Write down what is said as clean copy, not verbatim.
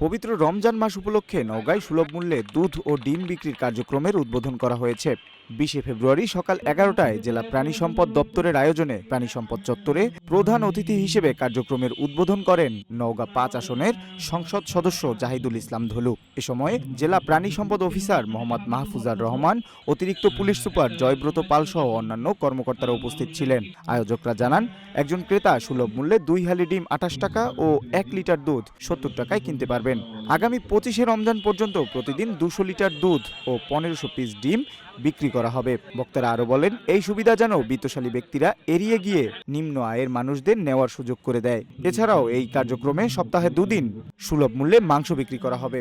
পবিত্র রমজান মাস উপলক্ষে নওগাঁয় সুলভ মূল্যে দুধ ও ডিম বিক্রির কার্যক্রমের উদ্বোধন করা হয়েছে। 20 ফেব্রুয়ারি সকাল 11টায় জেলা প্রাণী সম্পদ দপ্তরের আয়োজনে প্রাণী সম্পদ চত্বরে প্রধান অতিথি হিসেবে কার্যক্রমের উদ্বোধন করেন নওগাঁ 5 আসনের সংসদ সদস্য জাহিদুল ইসলাম ধলু। এ সময় জেলা প্রাণী সম্পদ অফিসার মোহাম্মদ মাহফুজার রহমান, অতিরিক্ত পুলিশ সুপার জয়ব্রত পাল সহ অন্যান্য কর্মকর্তারা উপস্থিত ছিলেন। আয়োজকরা জানান, একজন ক্রেতা সুলভ মূল্যে 2 হালি ডিম 28 টাকা ও 1 লিটার দুধ 70 টাকায় কিনতে পারবেন। আগামী 25শে রমজান পর্যন্ত প্রতিদিন 200 লিটার দুধ ও 1500 পিস ডিম বিক্রি করা হবে। বক্তারা আরো বলেন, এই সুবিধা যেন বিত্তশালী ব্যক্তিরা এড়িয়ে গিয়ে নিম্ন আয়ের মানুষদের নেওয়ার সুযোগ করে দেয়। এছাড়াও এই কার্যক্রমে সপ্তাহে 2 দিন সুলভ মূল্যে মাংস বিক্রি করা হবে।